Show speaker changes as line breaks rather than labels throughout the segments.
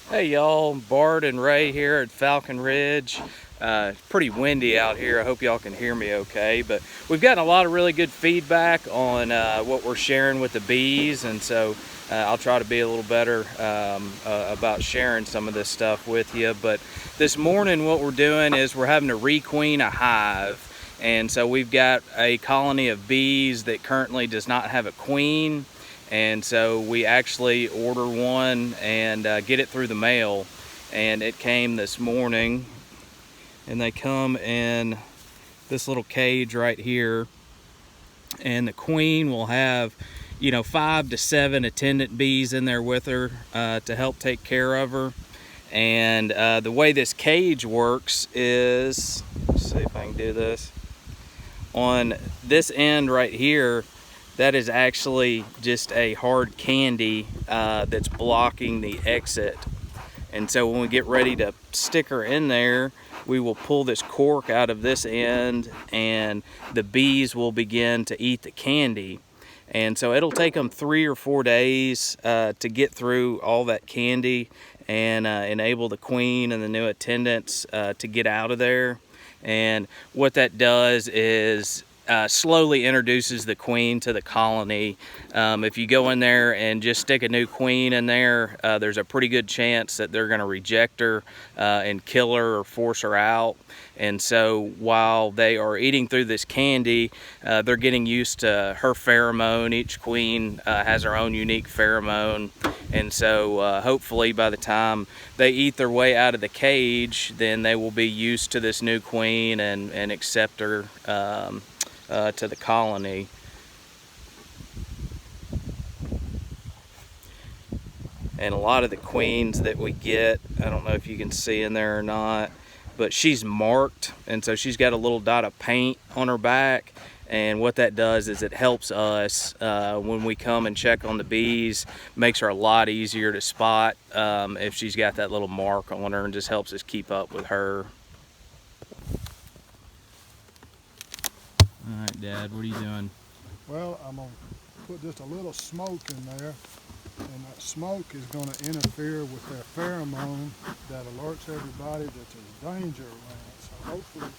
Hey y'all, Bart and Ray here at Falcon Ridge. Pretty windy out here. I hope y'all can hear me okay, but we've gotten a lot of really good feedback on what we're sharing with the bees, and so I'll try to be a little better about sharing some of this stuff with you. But this morning what we're doing is we're having to requeen a hive. And so we've got a colony of bees that currently does not have a queen. And so we actually order one and get it through the mail. And it came this morning. And they come in this little cage right here. And the queen will have, 5 to 7 attendant bees in there with her to help take care of her. And the way this cage works is, let's see if I can do this. On this end right here, that is actually just a hard candy that's blocking the exit. And so when we get ready to stick her in there, we will pull this cork out of this end and the bees will begin to eat the candy. And so it'll take them 3 or 4 days to get through all that candy and enable the queen and the new attendants to get out of there. And what that does is slowly introduces the queen to the colony. If you go in there and just stick a new queen in there, there's a pretty good chance that they're going to reject her and kill her or force her out. And so while they are eating through this candy, they're getting used to her pheromone. Each queen has her own unique pheromone. And so hopefully by the time they eat their way out of the cage, then they will be used to this new queen and accept her to the colony. And a lot of the queens that we get, I don't know if you can see in there or not, but she's marked, and so she's got a little dot of paint on her back. And what that does is it helps us when we come and check on the bees, makes her a lot easier to spot if she's got that little mark on her, and just helps us keep up with her. All right, Dad, what are you doing?
Well, I'm going to put just a little smoke in there, and that smoke is going to interfere with their pheromone that alerts everybody that there's danger around. So hopefully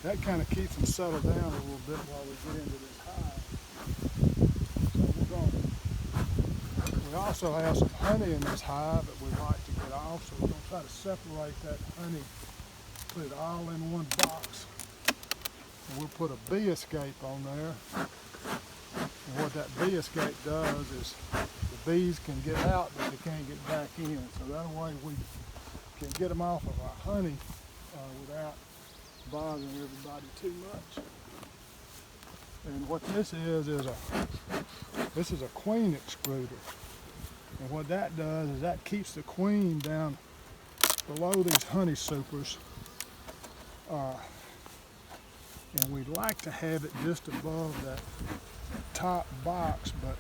that kind of keeps them settled down a little bit while we get into this hive. So we also have some honey in this hive that we like to get off, so we're going to try to separate that honey, put it all in one box. And we'll put a bee escape on there. And what that bee escape does is the bees can get out, but they can't get back in. So that way we can get them off of our honey without bothering everybody too much. And what this is a queen excluder. And what that does is that keeps the queen down below these honey supers. And we'd like to have it just above that top box, but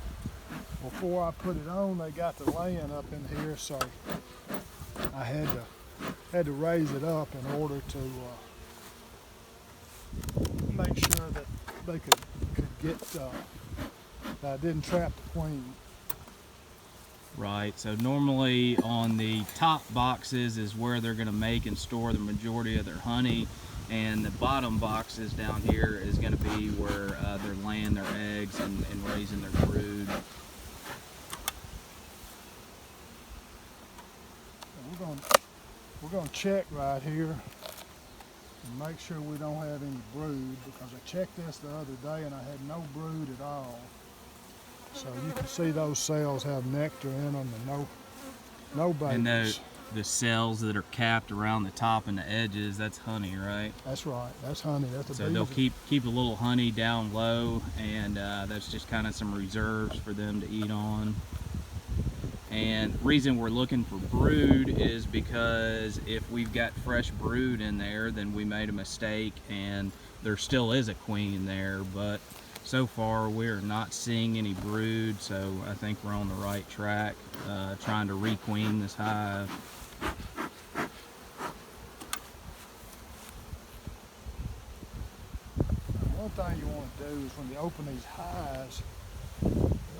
before I put it on, they got the laying up in here, so I had to raise it up in order to make sure that they could get that I didn't trap the queen.
Right, so normally on the top boxes is where they're going to make and store the majority of their honey, and the bottom boxes down here is going to be where they're laying their eggs and raising their brood.
We're going to check right here and make sure we don't have any brood, because I checked this the other day and I had no brood at all. So you can see those cells have nectar in them and no babies.
And the cells that are capped around the top and the edges, that's honey, right?
That's right, that's honey. That's the
so they'll keep a little honey down low, and that's just kind of some reserves for them to eat on. And the reason we're looking for brood is because if we've got fresh brood in there, then we made a mistake and there still is a queen there, but so far we're not seeing any brood, so I think we're on the right track trying to requeen this hive.
One thing you want to do is when you open these hives, you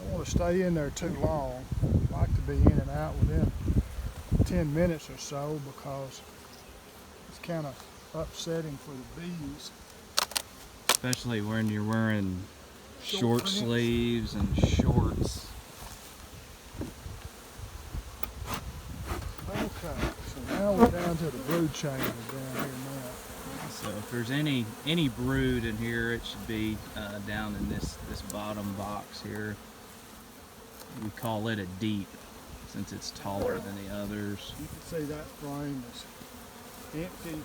don't want to stay in there too long. I like to be in and out within 10 minutes or so because it's kind of upsetting for the bees.
Especially when you're wearing short
pants.
sleeves and shorts.
Okay, so now we're down to the brood chamber down here now.
So if there's any brood in here, it should be down in this bottom box here. We call it a deep since it's taller than the others.
You can see that frame is empty.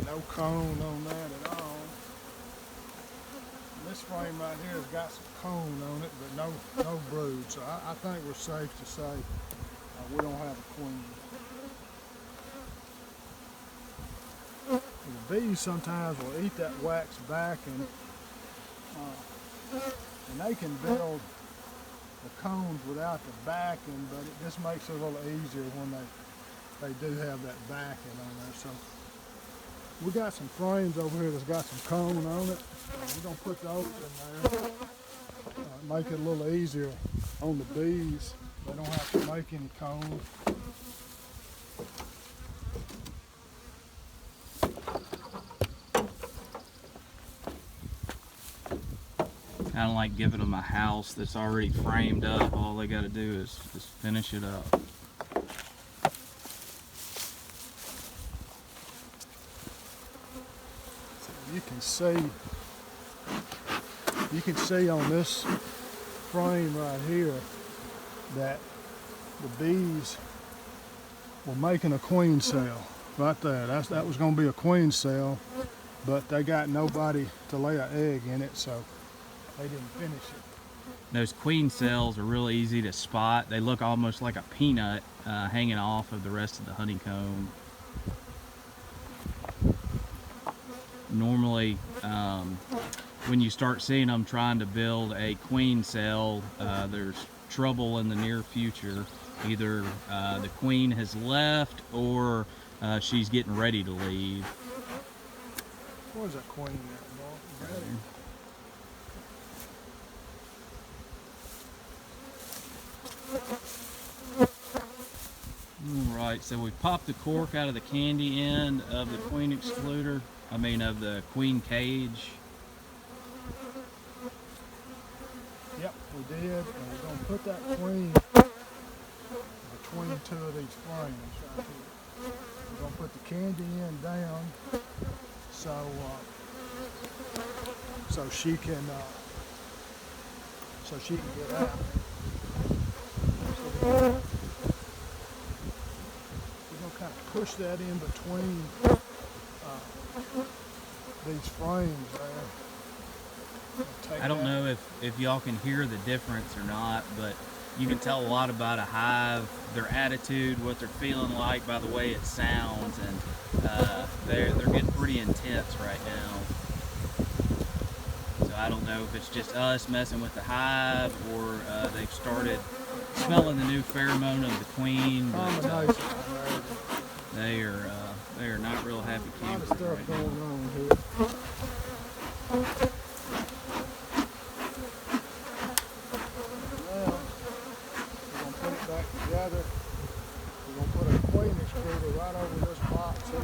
No cone on that at all. This frame right here has got some cone on it, but no brood. So I think we're safe to say we don't have a queen. The bees sometimes will eat that wax back, and they can build the cones without the backing, but it just makes it a little easier when they do have that backing on there. So we got some frames over here that's got some cone on it. We're gonna put those in there. Make it a little easier on the bees. They don't have to make any cones.
Kind of like giving them a house that's already framed up. All they got to do is just finish it up.
So you can see on this frame right here that the bees were making a queen cell right there. That was going to be a queen cell, but they got nobody to lay an egg in it, so they didn't finish it.
Those queen cells are really easy to spot. They look almost like a peanut hanging off of the rest of the honeycomb. Normally, when you start seeing them trying to build a queen cell, there's trouble in the near future. Either the queen has left or she's getting ready to leave.
Where's that queen at, Mark?
Alright, so we popped the cork out of the candy end of the queen excluder, of the queen cage.
Yep, we did, and we're going to put that queen between two of these frames right here. We're going to put the candy end down so she can get out. So we're going to kind of push that in between these frames there.
I don't know if y'all can hear the difference or not, but you can tell a lot about a hive, their attitude, what they're feeling like by the way it sounds, and they're getting pretty intense right now. So I don't know if it's just us messing with the hive or they've started smelling the new pheromone of the queen, but they are not real happy campers right now.
On here. Now, we're going to put it back together. We're going to put a queen excluder right over this box here.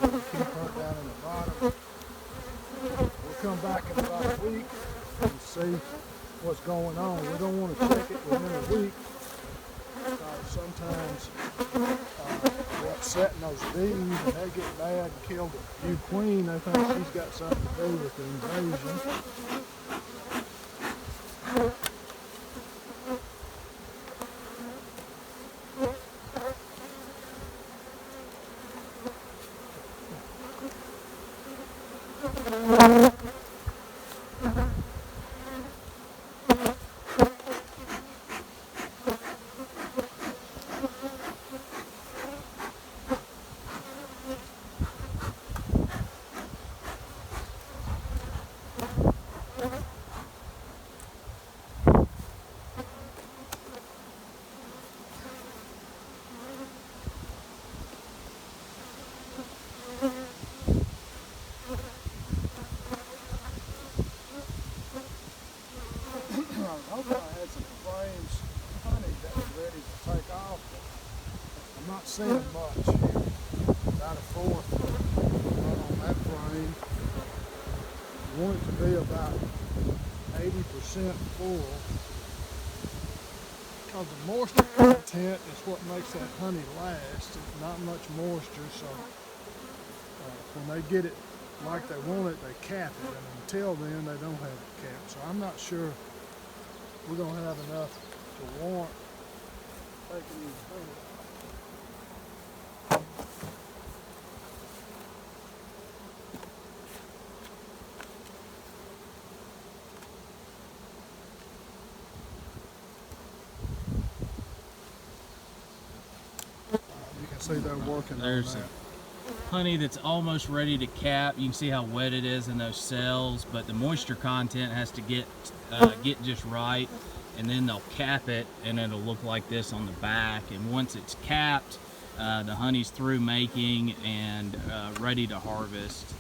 We're going to keep her down in the bottom. We'll come back in about a week and see what's going on. We don't want to check it within a week. Sometimes we're upsetting those bees and they get mad and kill the new queen. They think she's got something to do with the invasion. seeing much here. About a fourth on that frame. You want it to be about 80% full, because the moisture content is what makes that honey last. It's not much moisture, so when they get it like they want it, they cap it, and until then they don't have it capped. So I'm not sure we're going to have enough to warrant taking these honey. You can see they're working
There's
on that.
Honey that's almost ready to cap. You can see how wet it is in those cells, but the moisture content has to get just right, and then they'll cap it and it'll look like this on the back. And once it's capped, the honey's through making and ready to harvest.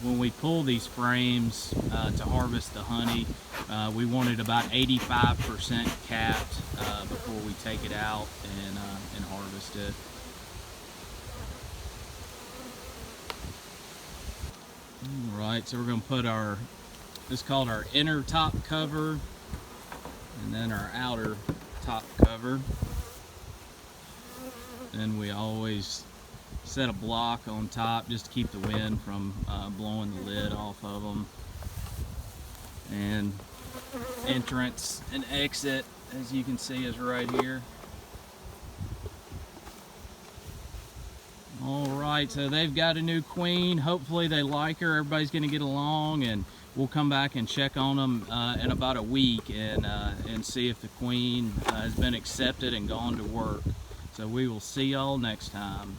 When we pull these frames to harvest the honey, we want it about 85% capped before we take it out and harvest it. Alright, so we're going to put this is called our inner top cover, and then our outer top cover. Then we always set a block on top just to keep the wind from blowing the lid off of them. And entrance and exit, as you can see, is right here. Alright, so they've got a new queen. Hopefully they like her. Everybody's going to get along, and we'll come back and check on them in about a week and see if the queen has been accepted and gone to work. So we will see y'all next time.